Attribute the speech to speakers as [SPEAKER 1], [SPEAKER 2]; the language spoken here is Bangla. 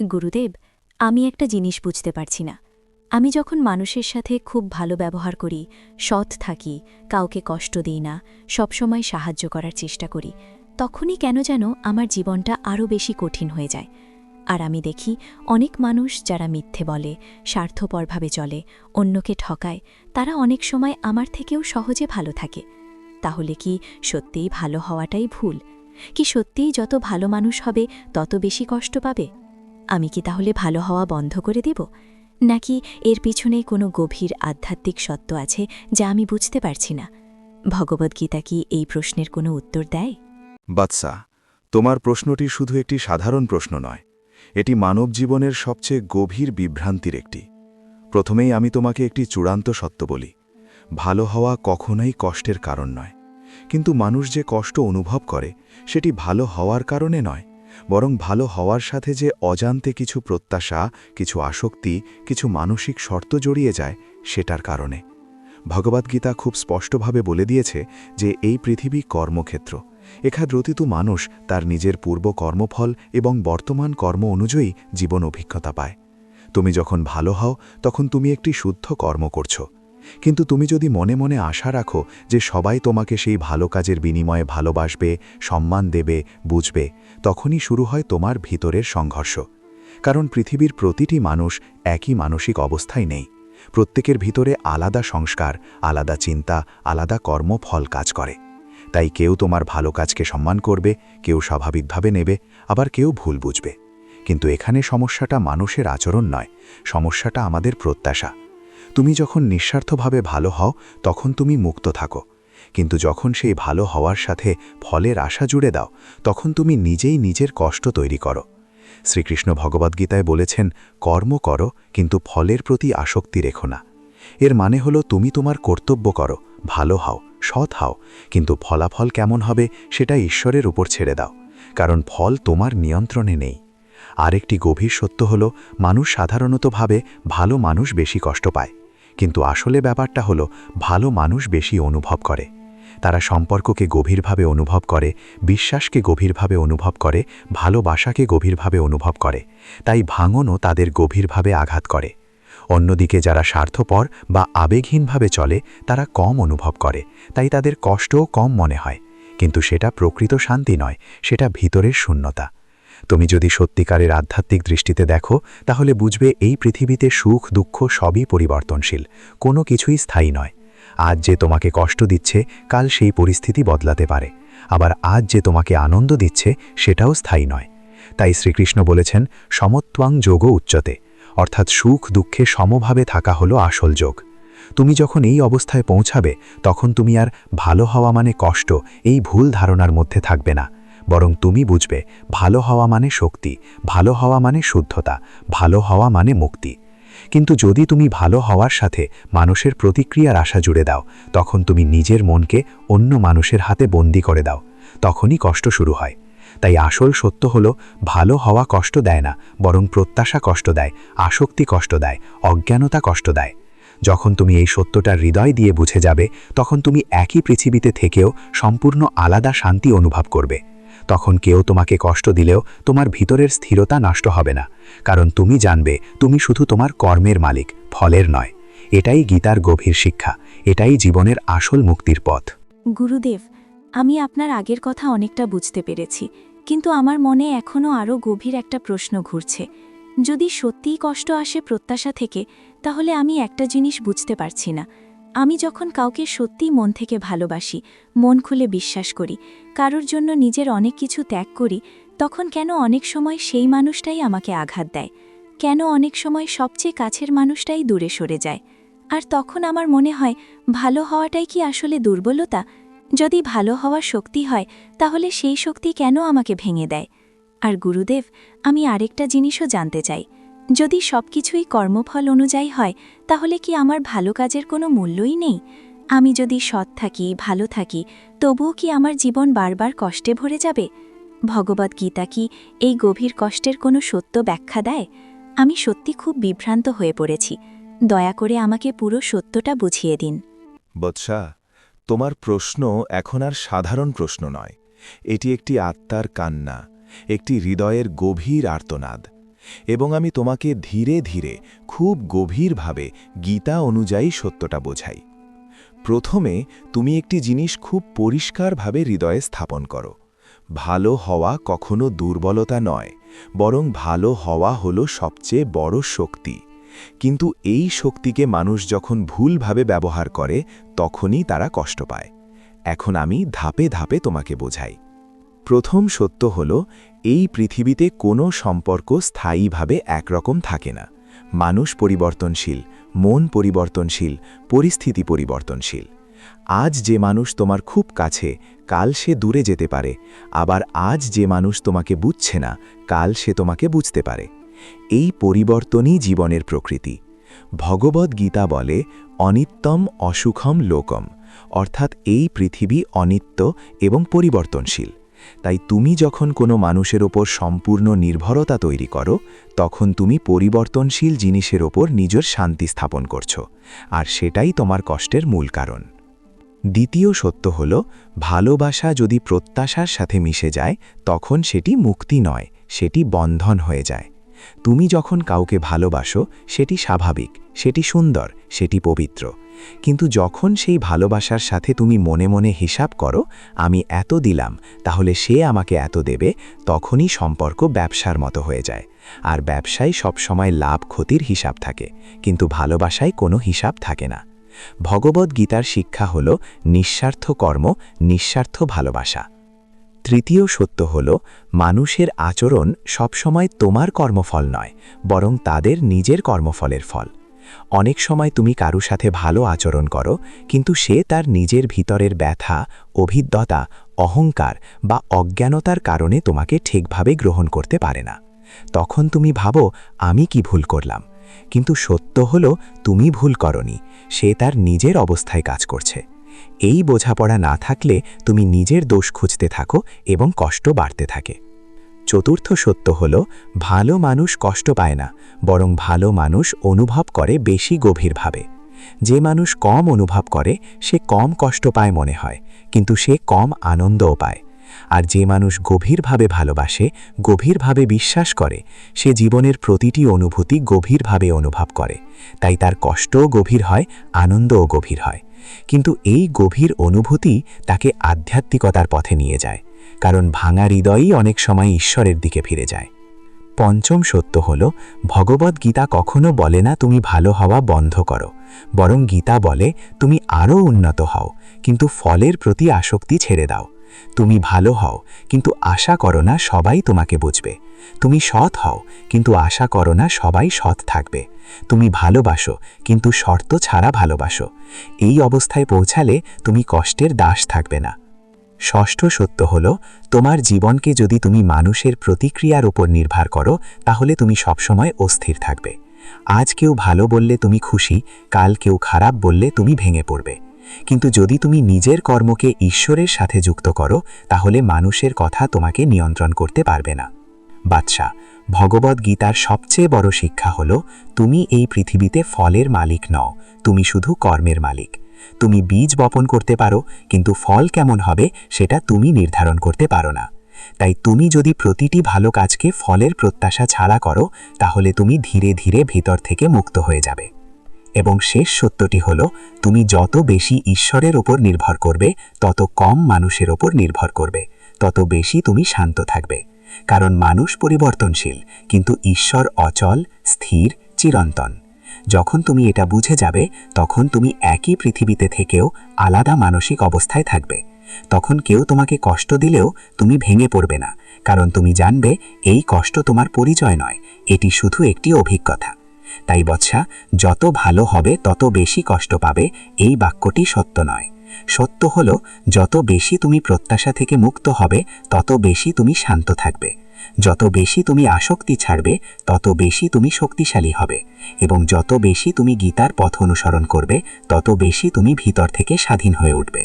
[SPEAKER 1] গুরুদেব, আমি একটা জিনিস বুঝতে পারছি না। আমি যখন মানুষের সাথে খুব ভালো ব্যবহার করি, সৎ থাকি, কাউকে কষ্ট দিই না, সবসময় সাহায্য করার চেষ্টা করি, তখনই কেন যেন আমার জীবনটা আরও বেশি কঠিন হয়ে যায়। আর আমি দেখি অনেক মানুষ যারা মিথ্যে বলে, স্বার্থপরভাবে চলে, অন্যকে ঠকায়, তারা অনেক সময় আমার থেকেও সহজে ভালো থাকে। তাহলে কি সত্যিই ভালো হওয়াটাই ভুল? কি সত্যিই যত ভালো মানুষ হবে তত বেশি কষ্ট পাবে? আমি কি তাহলে ভালো হওয়া বন্ধ করে দিব? নাকি এর পিছনে কোনো গভীর আধ্যাত্মিক সত্য আছে যা আমি বুঝতে পারছি না? ভগবদ্গীতা কি এই প্রশ্নের কোনো উত্তর দেয়?
[SPEAKER 2] বাদশা, তোমার প্রশ্নটি শুধু একটি সাধারণ প্রশ্ন নয়, এটি মানব জীবনের সবচেয়ে গভীর বিভ্রান্তির একটি। প্রথমেই আমি তোমাকে একটি চূড়ান্ত সত্য বলি, ভালো হওয়া কখনোই কষ্টের কারণ নয়। কিন্তু মানুষ যে কষ্ট অনুভব করে সেটি ভালো হওয়ার কারণে নয়, বরং ভালো হওয়ার সাথে যে অজান্তে কিছু প্রত্যাশা, কিছু আসক্তি, কিছু মানসিক শর্ত জড়িয়ে যায় সেটার কারণে। ভগবদ্গীতা খুব স্পষ্টভাবে বলে দিয়েছে যে এই পৃথিবী কর্মক্ষেত্র। এখানে প্রতিটি মানুষ তার নিজের পূর্ব কর্মফল এবং বর্তমান কর্ম অনুযায়ী জীবন অভিজ্ঞতা পায়। তুমি যখন ভালো হও তখন তুমি একটি শুদ্ধ কর্ম করছো। কিন্তু তুমি যদি মনে মনে আশা রাখো যে সবাই তোমাকে সেই ভালো কাজের বিনিময়ে ভালোবাসবে, সম্মান দেবে, বুঝবে, তখনই শুরু হয় তোমার ভিতরের সংঘর্ষ। কারণ পৃথিবীর প্রতিটি মানুষ একই মানসিক অবস্থায় নেই। প্রত্যেকের ভিতরে আলাদা সংস্কার, আলাদা চিন্তা, আলাদা কর্মফল কাজ করে। তাই কেউ তোমার ভালো কাজকে সম্মান করবে, কেউ স্বাভাবিকভাবে নেবে, আবার কেউ ভুল বুঝবে। কিন্তু এখানে সমস্যাটা মানুষের আচরণ নয়, সমস্যাটা আমাদের প্রত্যাশা। তুমি যখন নিঃস্বার্থভাবে ভালো হও তখন তুমি মুক্ত থাকো, কিন্তু যখন সেই ভালো হওয়ার সাথে ফলের আশা জুড়ে দাও তখন তুমি নিজেই নিজের কষ্ট তৈরি করো। শ্রীকৃষ্ণ ভগবদ্গীতায় বলেছেন, কর্ম করো কিন্তু ফলের প্রতি আসক্তি রেখো না। এর মানে হলো তুমি তোমার কর্তব্য করো, ভালো হও, সৎ হও, কিন্তু ফলাফল কেমন হবে সেটা ঈশ্বরের উপর ছেড়ে দাও, কারণ ফল তোমার নিয়ন্ত্রণে নেই। আরেকটি গভীর সত্য হলো, মানুষ সাধারণত ভাবে ভালো মানুষ বেশি কষ্ট পায়, কিন্তু আসলে ব্যাপারটা হলো ভালো মানুষ বেশি অনুভব করে। তারা সম্পর্ককে গভীরভাবে অনুভব করে, বিশ্বাসকে গভীরভাবে অনুভব করে, ভালোবাসাকে গভীরভাবে অনুভব করে। তাই ভাঙনও তাদের গভীরভাবে আঘাত করে। অন্যদিকে যারা স্বার্থপর বা আবেগহীনভাবে চলে তারা কম অনুভব করে, তাই তাদের কষ্টও কম মনে হয়। কিন্তু সেটা প্রকৃত শান্তি নয়, সেটা ভিতরের শূন্যতা। তুমি যদি সত্যিকারের আধ্যাত্মিক দৃষ্টিতে দেখো তাহলে বুঝবে এই পৃথিবীতে সুখ দুঃখ সবই পরিবর্তনশীল, কোনো কিছুই স্থায়ী নয়। আজ যে তোমাকে কষ্ট দিচ্ছে কাল সেই পরিস্থিতি বদলাতে পারে, আবার আজ যে তোমাকে আনন্দ দিচ্ছে সেটাও স্থায়ী নয়। তাই শ্রীকৃষ্ণ বলেছেন, সমত্বাং যোগ উচ্চতে, অর্থাৎ সুখ দুঃখে সমভাবে থাকা হলো আসল যোগ। তুমি যখন এই অবস্থায় পৌঁছাবে তখন তুমি আর ভালো হওয়া মানে কষ্ট এই ভুল ধারণার মধ্যে থাকবে না, বরং তুমি বুঝবে ভালো হওয়া মানে শক্তি, ভালো হওয়া মানে শুদ্ধতা, ভালো হওয়া মানে মুক্তি। কিন্তু যদি তুমি ভালো হওয়ার সাথে মানুষের প্রতিক্রিয়ার আশা জুড়ে দাও, তখন তুমি নিজের মনকে অন্য মানুষের হাতে বন্দী করে দাও, তখনই কষ্ট শুরু হয়। তাই আসল সত্য হলো, ভালো হওয়া কষ্ট দেয় না, বরং প্রত্যাশা কষ্ট দেয়, আসক্তি কষ্ট দেয়, অজ্ঞানতা কষ্ট দেয়। যখন তুমি এই সত্যটা হৃদয় দিয়ে বুঝে যাবে তখন তুমি একই পৃথিবীতে থেকেও সম্পূর্ণ আলাদা শান্তি অনুভব করবে। তখন কেউ তোমাকে কষ্ট দিলেও তোমার ভিতরের স্থিরতা নষ্ট হবে না, কারণ তুমি জানবে তুমি শুধু তোমার কর্মের মালিক, ফলের নয়। এটাই গীতার গভীর শিক্ষা, এটাই জীবনের আসল মুক্তির পথ।
[SPEAKER 1] গুরুদেব, আমি আপনার আগের কথা অনেকটা বুঝতে পেরেছি, কিন্তু আমার মনে এখনও আরও গভীর একটা প্রশ্ন ঘুরছে। যদি সত্যিই কষ্ট আসে প্রত্যাশা থেকে, তাহলে আমি একটা জিনিস বুঝতে পারছি না। আমি যখন কাউকে সত্যিই মন থেকে ভালোবাসি, মন খুলে বিশ্বাস করি, কারোর জন্য নিজের অনেক কিছু ত্যাগ করি, তখন কেন অনেক সময় সেই মানুষটাই আমাকে আঘাত দেয়? কেন অনেক সময় সবচেয়ে কাছের মানুষটাই দূরে সরে যায়? আর তখন আমার মনে হয়, ভালো হওয়াটাই কি আসলে দুর্বলতা? যদি ভালো হওয়ার শক্তি হয়, তাহলে সেই শক্তি কেন আমাকে ভেঙে দেয়? আর গুরুদেব, আমি আরেকটা জিনিসও জানতে চাই। যদি সবকিছুই কর্মফল অনুযায়ী হয়, তাহলে কি আমার ভালো কাজের কোনো মূল্যই নেই? আমি যদি সৎ থাকি, ভালো থাকি, তবুও কি আমার জীবন বারবার কষ্টে ভরে যাবে? ভগবদ্গীতা কি এই গভীর কষ্টের কোনো সত্য ব্যাখ্যা দেয়? আমি সত্যি খুব বিভ্রান্ত হয়ে পড়েছি। দয়া করে আমাকে পুরো সত্যটা বুঝিয়ে দিন।
[SPEAKER 2] বৎসা, তোমার প্রশ্ন এখন আর সাধারণ প্রশ্ন নয়, এটি একটি আত্মার কান্না, একটি হৃদয়ের গভীর আর্তনাদ। এবং আমি তোমাকে ধীরে ধীরে খুব গভীরভাবে গীতা অনুযায়ী সত্যটা বোঝাই। প্রথমে তুমি একটি জিনিস খুব পরিষ্কারভাবে হৃদয়ে স্থাপন করো। ভালো হওয়া কখনো দুর্বলতা নয়, বরং ভালো হওয়া হলো সবচেয়ে বড় শক্তি। কিন্তু এই শক্তিকে মানুষ যখন ভুলভাবে ব্যবহার করে তখনই তারা কষ্ট পায়। এখন আমি ধাপে ধাপে তোমাকে বোঝাই। প্রথম সত্য হল, এই পৃথিবীতে কোনো সম্পর্ক স্থায়ীভাবে একরকম থাকে না। মানুষ পরিবর্তনশীল, মন পরিবর্তনশীল, পরিস্থিতি পরিবর্তনশীল। আজ যে মানুষ তোমার খুব কাছে, কাল সে দূরে যেতে পারে। আবার আজ যে মানুষ তোমাকে বুঝছে না, কাল সে তোমাকে বুঝতে পারে। এই পরিবর্তনই জীবনের প্রকৃতি। ভগবদ্ গীতা বলে, অনিত্যম অসুখম লোকম, অর্থাৎ এই পৃথিবী অনিত্য এবং পরিবর্তনশীল। তাই তুমি যখন কোনো মানুষের ওপর সম্পূর্ণ নির্ভরতা তৈরি করো, তখন তুমি পরিবর্তনশীল জিনিসের ওপর নিজের শান্তি স্থাপন করছো, আর সেটাই তোমার কষ্টের মূল কারণ। দ্বিতীয় সত্য হল, ভালোবাসা যদি প্রত্যাশার সাথে মিশে যায় তখন সেটি মুক্তি নয়, সেটি বন্ধন হয়ে যায়। তুমি যখন কাউকে ভালোবাসো সেটি স্বাভাবিক, সেটি সুন্দর, সেটি পবিত্র। কিন্তু যখন সেই ভালোবাসার সাথে তুমি মনে মনে হিসাব করো, আমি এত দিলাম তাহলে সে আমাকে এত দেবে, তখনই সম্পর্ক ব্যবসার মতো হয়ে যায়। আর ব্যবসায় সবসময় লাভ ক্ষতির হিসাব থাকে, কিন্তু ভালোবাসায় কোনো হিসাব থাকে না। ভগবদ্ গীতার শিক্ষা হল নিঃস্বার্থ কর্ম, নিঃস্বার্থ ভালোবাসা। তৃতীয় সত্য হল, মানুষের আচরণ সবসময় তোমার কর্মফল নয়, বরং তাদের নিজের কর্মফলের ফল। অনেক সময় তুমি কারো সাথে ভালো আচরণ করো, কিন্তু সে তার নিজের ভিতরের ব্যথা, অভিজ্ঞতা, অহংকার বা অজ্ঞানতার কারণে তোমাকে ঠিকভাবে গ্রহণ করতে পারে না। তখন তুমি ভাবো, আমি কি ভুল করলাম? কিন্তু সত্য হল, তুমি ভুল করনি, সে তার নিজের অবস্থায় কাজ করছে। এই বোঝাপড়া না থাকলে তুমি নিজের দোষ খুঁজতে থাকো এবং কষ্ট বাড়তে থাকে। চতুর্থ সত্য হল, ভালো মানুষ কষ্ট পায় না, বরং ভালো মানুষ অনুভব করে বেশি গভীরভাবে। যে মানুষ কম অনুভব করে সে কম কষ্ট পায় মনে হয়, কিন্তু সে কম আনন্দও পায়। আর যে মানুষ গভীরভাবে ভালোবাসে, গভীরভাবে বিশ্বাস করে, সে জীবনের প্রতিটি অনুভূতি গভীরভাবে অনুভব করে। তাই তার কষ্টও গভীর হয়, আনন্দও গভীর হয়। কিন্তু এই গভীর অনুভূতি তাকে আধ্যাত্মিকতার পথে নিয়ে যায়, কারণ ভাঙা হৃদয়ই অনেক সময় ঈশ্বরের দিকে ফিরে যায়। পঞ্চম সত্য হল, ভগবদ্ গীতা কখনো বলে না তুমি ভালো হওয়া বন্ধ করো, বরং গীতা বলে তুমি আরও উন্নত হও, কিন্তু ফলের প্রতি আসক্তি ছেড়ে দাও। তুমি ভালো হও, কিন্তু আশা করো না সবাই তোমাকে বুঝবে। তুমি সৎ হও, কিন্তু আশা করো না সবাই সৎ থাকবে। তুমি ভালোবাসো, কিন্তু শর্ত ছাড়া ভালোবাসো। এই অবস্থায় পৌঁছালে তুমি কষ্টের দাস থাকবে না। ষষ্ঠ সত্য হল, তোমার জীবনকে যদি তুমি মানুষের প্রতিক্রিয়ার উপর নির্ভর করো, তাহলে তুমি সবসময় অস্থির থাকবে। আজ কেউ ভালো বললে তুমি খুশি, কাল কেউ খারাপ বললে তুমি ভেঙে পড়বে। কিন্তু যদি তুমি নিজের কর্মকে ঈশ্বরের সাথে যুক্ত করো, তাহলে মানুষের কথা তোমাকে নিয়ন্ত্রণ করতে পারবে না। বাদশা, ভগবদ্ গীতার সবচেয়ে বড় শিক্ষা হল, তুমি এই পৃথিবীতে ফলের মালিক নও, তুমি শুধু কর্মের মালিক। তুমি বীজ বপন করতে পারো, কিন্তু ফল কেমন হবে সেটা তুমি নির্ধারণ করতে পারো না। তাই তুমি যদি প্রতিটি ভালো কাজকে ফলের প্রত্যাশা ছাড়া করো, তাহলে তুমি ধীরে ধীরে ভিতর থেকে মুক্ত হয়ে যাবে। এবং শেষ সত্যটি হল, তুমি যত বেশি ঈশ্বরের ওপর নির্ভর করবে, তত কম মানুষের ওপর নির্ভর করবে, তত বেশি তুমি শান্ত থাকবে। কারণ মানুষ পরিবর্তনশীল, কিন্তু ঈশ্বর অচল, স্থির, চিরন্তন। যখন তুমি এটা বুঝে যাবে, তখন তুমি একই পৃথিবীতে থেকেও আলাদা মানসিক অবস্থায় থাকবে। তখন কেউ তোমাকে কষ্ট দিলেও তুমি ভেঙে পড়বে না, কারণ তুমি জানবে এই কষ্ট তোমার পরিচয় নয়, এটি শুধু একটি অভিজ্ঞতা। তাই বৎসা, যত ভালো হবে তত বেশি কষ্ট পাবে, এই বাক্যটি সত্য নয়। সত্য হল, যত বেশি তুমি প্রত্যাশা থেকে মুক্ত হবে, তত বেশি তুমি শান্ত থাকবে। যত বেশি তুমি আসক্তি ছাড়বে, তত বেশি তুমি শক্তিশালী হবে। এবং যত বেশি তুমি গীতার পথ অনুসরণ করবে, তত বেশি তুমি ভিতর থেকে স্বাধীন হয়ে উঠবে।